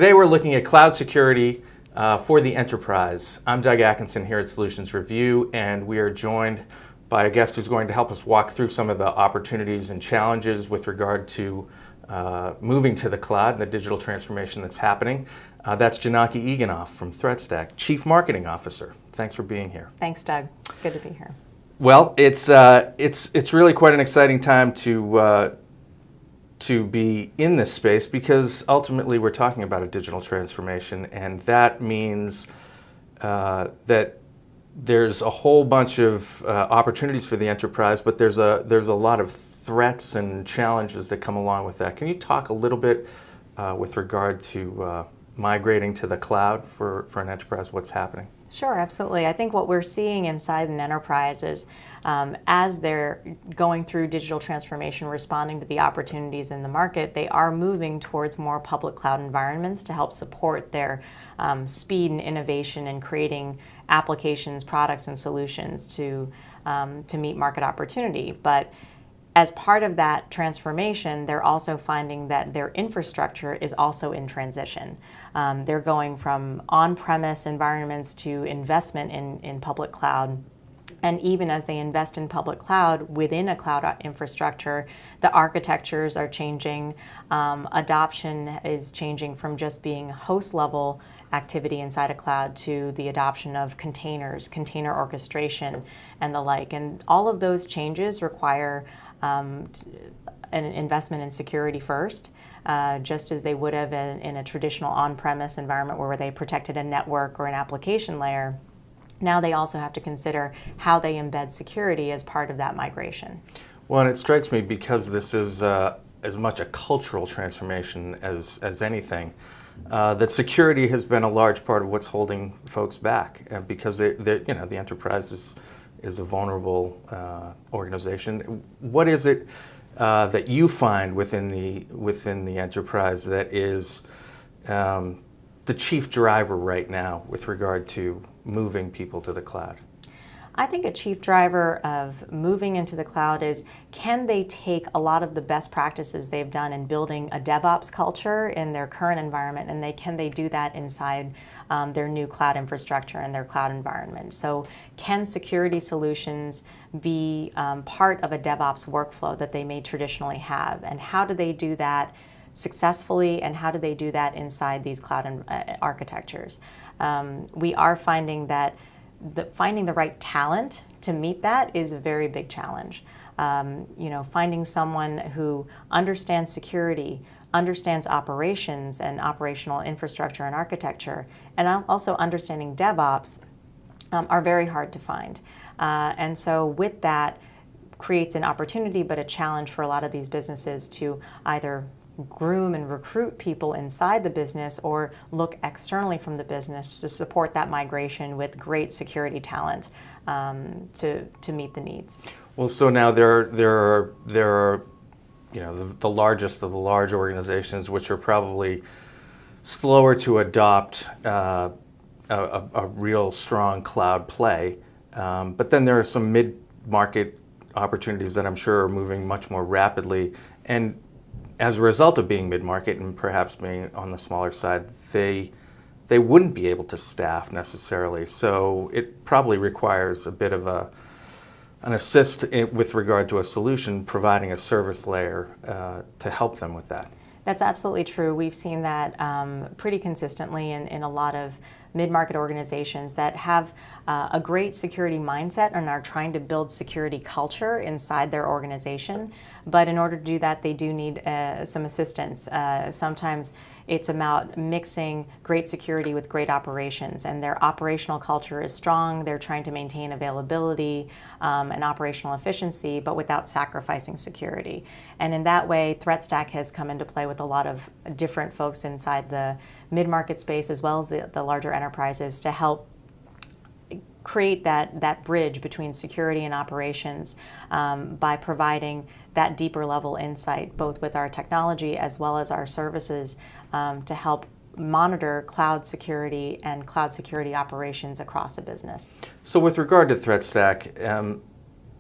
Today we're looking at cloud security for the enterprise. I'm Doug Atkinson here at Solutions Review, and we are joined by a guest who's going to help us walk through some of the opportunities and challenges with regard to moving to the cloud and the digital transformation that's happening. That's Jonaki Egenolf from ThreatStack, Chief Marketing Officer. Thanks for being here. Thanks, Doug. Good to be here. Well, it's really quite an exciting time to be in this space, because ultimately we're talking about a digital transformation, and that means that there's a whole bunch of opportunities for the enterprise, but there's a lot of threats and challenges that come along with that. Can you talk a little bit with regard to migrating to the cloud for an enterprise, what's happening? Sure, absolutely. I think what we're seeing inside an enterprise is as they're going through digital transformation, responding to the opportunities in the market, they are moving towards more public cloud environments to help support their speed and innovation in creating applications, products, and solutions to meet market opportunity. But as part of that transformation, they're also finding that their infrastructure is also in transition. They're going from on-premise environments to investment in public cloud. And even as they invest in public cloud within a cloud infrastructure, the architectures are changing. Adoption is changing from just being host-level activity inside a cloud to the adoption of containers, container orchestration, and the like. And all of those changes require an investment in security first, just as they would have in a traditional on-premise environment where they protected a network or an application layer. Now they also have to consider how they embed security as part of that migration. Well, and it strikes me, because this is as much a cultural transformation as anything, that security has been a large part of what's holding folks back, because the enterprise is a vulnerable organization. What is it that you find within the enterprise that is the chief driver right now with regard to moving people to the cloud? I think a chief driver of moving into the cloud is, can they take a lot of the best practices they've done in building a DevOps culture in their current environment, and can they do that inside their new cloud infrastructure and their cloud environment? So can security solutions be part of a DevOps workflow that they may traditionally have? And how do they do that successfully, and how do they do that inside these cloud architectures? We are finding that finding the right talent to meet that is a very big challenge. Finding someone who understands security, understands operations and operational infrastructure and architecture, and also understanding DevOps are very hard to find. And so with that creates an opportunity, but a challenge for a lot of these businesses to either groom and recruit people inside the business or look externally from the business to support that migration with great security talent to meet the needs. Well, so now there are the largest of the large organizations, which are probably slower to adopt a real strong cloud play, but then there are some mid-market opportunities that I'm sure are moving much more rapidly, and as a result of being mid-market and perhaps being on the smaller side, they wouldn't be able to staff necessarily. So it probably requires a bit of an assist with regard to a solution, providing a service layer to help them with that. That's absolutely true. We've seen that pretty consistently in a lot of mid-market organizations that have a great security mindset and are trying to build security culture inside their organization. But in order to do that, they do need some assistance. Sometimes it's about mixing great security with great operations, and their operational culture is strong. They're trying to maintain availability and operational efficiency, but without sacrificing security. And in that way, ThreatStack has come into play with a lot of different folks inside the mid-market space as well as the larger enterprises to help create that bridge between security and operations by providing that deeper level insight, both with our technology as well as our services, to help monitor cloud security and cloud security operations across a business. So with regard to ThreatStack,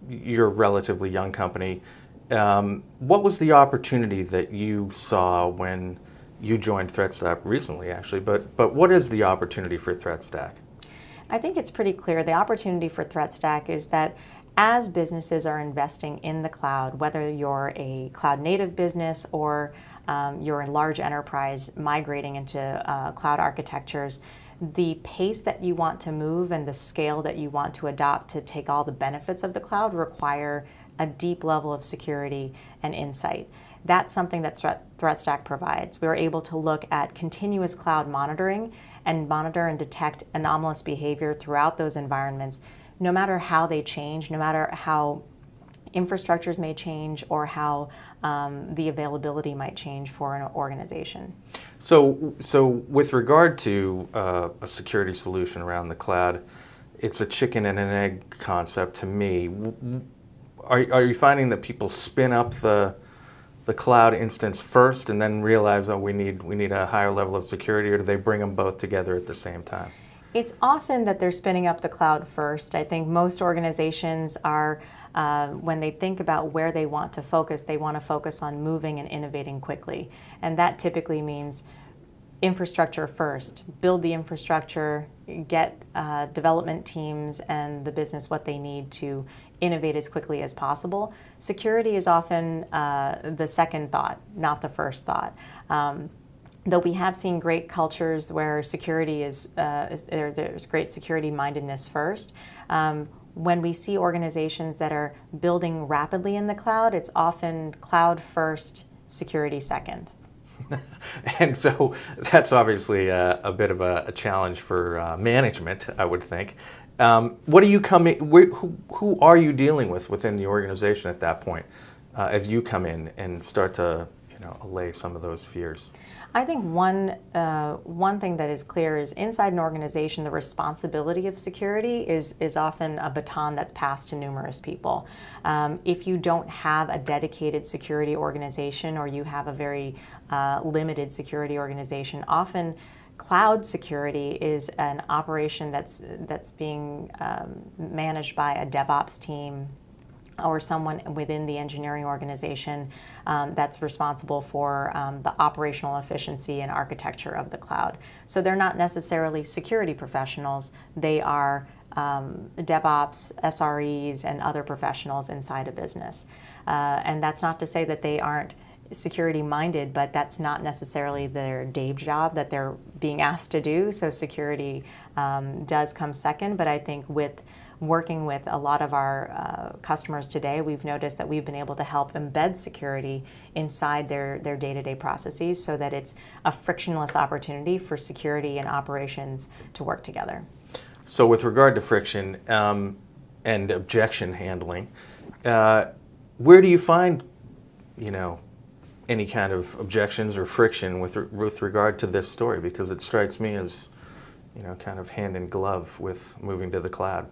you're a relatively young company. What was the opportunity that you saw when you joined ThreatStack recently, actually, but what is the opportunity for ThreatStack? I think it's pretty clear. The opportunity for ThreatStack is that as businesses are investing in the cloud, whether you're a cloud native business or you're a large enterprise migrating into cloud architectures, the pace that you want to move and the scale that you want to adopt to take all the benefits of the cloud require a deep level of security and insight. That's something that ThreatStack provides. We're able to look at continuous cloud monitoring and monitor and detect anomalous behavior throughout those environments, no matter how they change, no matter how infrastructures may change or how the availability might change for an organization. So with regard to a security solution around the cloud, it's a chicken and an egg concept to me. Are you finding that people spin up the cloud instance first and then realize, oh, we need a higher level of security, or do they bring them both together at the same time? It's often that they're spinning up the cloud first. I think most organizations are, when they think about where they want to focus, they want to focus on moving and innovating quickly. And that typically means infrastructure first. Build the infrastructure, get development teams and the business what they need to innovate as quickly as possible. Security is often the second thought, not the first thought. Though we have seen great cultures where security there's great security mindedness first. When we see organizations that are building rapidly in the cloud, it's often cloud first, security second. And so that's obviously a bit of a challenge for management, I would think. What do you who are you dealing with within the organization at that point, as you come in and start to allay some of those fears? I think one thing that is clear is inside an organization, the responsibility of security is often a baton that's passed to numerous people. If you don't have a dedicated security organization or you have a very limited security organization, often cloud security is an operation that's being managed by a DevOps team or someone within the engineering organization that's responsible for the operational efficiency and architecture of the cloud. So they're not necessarily security professionals, they are DevOps, SREs, and other professionals inside a business. And that's not to say that they aren't security minded, but that's not necessarily their day job that they're being asked to do. So security does come second, but I think with working with a lot of our customers today, we've noticed that we've been able to help embed security inside their day-to-day processes so that it's a frictionless opportunity for security and operations to work together. So with regard to friction and objection handling, where do you find, any kind of objections or friction with regard to this story? Because it strikes me as, kind of hand in glove with moving to the cloud.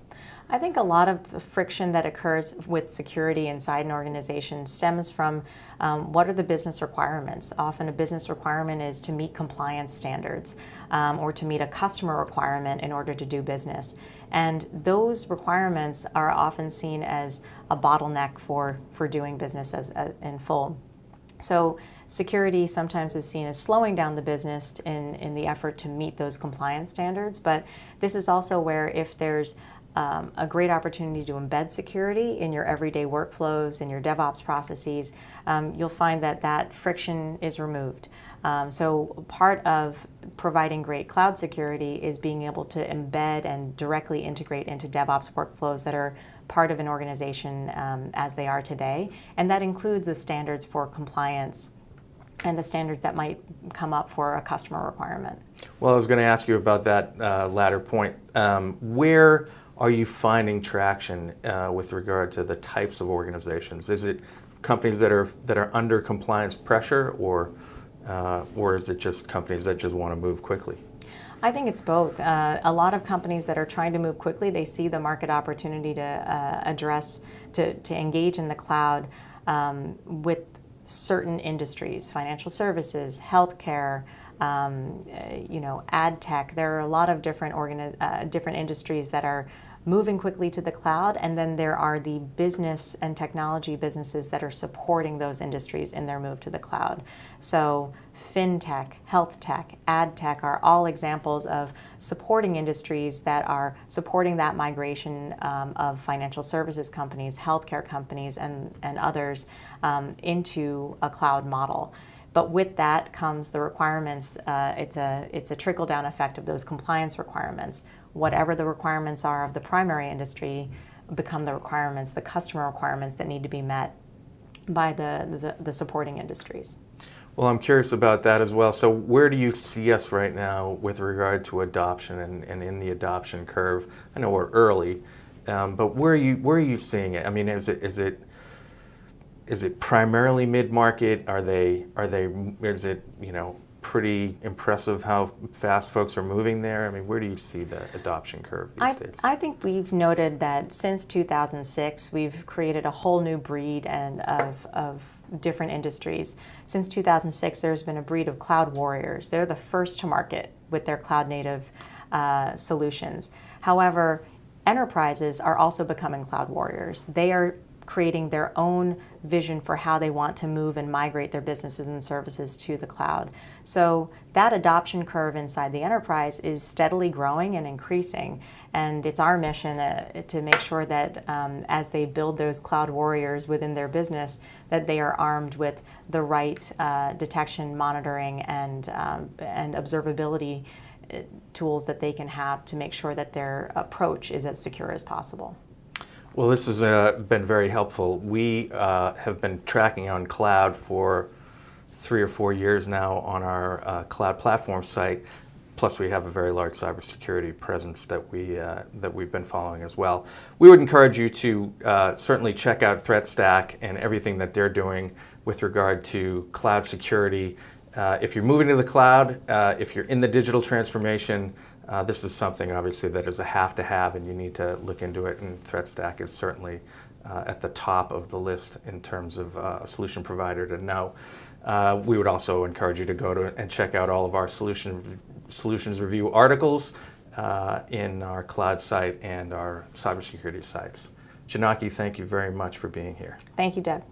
I think a lot of the friction that occurs with security inside an organization stems from what are the business requirements. Often a business requirement is to meet compliance standards or to meet a customer requirement in order to do business. And those requirements are often seen as a bottleneck for doing business in full. So security sometimes is seen as slowing down the business in the effort to meet those compliance standards. But this is also where if there's a great opportunity to embed security in your everyday workflows, in your DevOps processes, you'll find that friction is removed. So part of providing great cloud security is being able to embed and directly integrate into DevOps workflows that are part of an organization as they are today. And that includes the standards for compliance and the standards that might come up for a customer requirement. Well, I was going to ask you about that latter point. Where are you finding traction with regard to the types of organizations? Is it companies that are under compliance pressure, or is it just companies that just want to move quickly? I think it's both. A lot of companies that are trying to move quickly, they see the market opportunity to engage in the cloud with certain industries, financial services, healthcare, ad tech. There are a lot of different industries that are moving quickly to the cloud, and then there are the business and technology businesses that are supporting those industries in their move to the cloud. So fintech, health tech, ad tech are all examples of supporting industries that are supporting that migration of financial services companies, healthcare companies, and others into a cloud model. But with that comes the requirements. It's a trickle-down effect of those compliance requirements. Whatever the requirements are of the primary industry become the requirements, the customer requirements that need to be met by the supporting industries. Well, I'm curious about that as well. So where do you see us right now with regard to adoption and in the adoption curve? I know we're early, but where are you seeing it? I mean, is it primarily mid-market? Is it, pretty impressive how fast folks are moving there? I mean, where do you see the adoption curve these days? I think we've noted that since 2006, we've created a whole new breed of different industries. Since 2006, there's been a breed of cloud warriors. They're the first to market with their cloud-native solutions. However, enterprises are also becoming cloud warriors. They are creating their own vision for how they want to move and migrate their businesses and services to the cloud. So that adoption curve inside the enterprise is steadily growing and increasing. And it's our mission to make sure that as they build those cloud warriors within their business, that they are armed with the right detection, monitoring, and observability tools that they can have to make sure that their approach is as secure as possible. Well, this has been very helpful. We have been tracking on cloud for 3 or 4 years now on our cloud platform site. Plus, we have a very large cybersecurity presence that we've been following as well. We would encourage you to certainly check out ThreatStack and everything that they're doing with regard to cloud security. If you're moving to the cloud, if you're in the digital transformation, this is something obviously that is a have, and you need to look into it, and ThreatStack is certainly at the top of the list in terms of a solution provider to know. We would also encourage you to go to and check out all of our solutions review articles in our cloud site and our cybersecurity sites. Jonaki, thank you very much for being here. Thank you, Deb.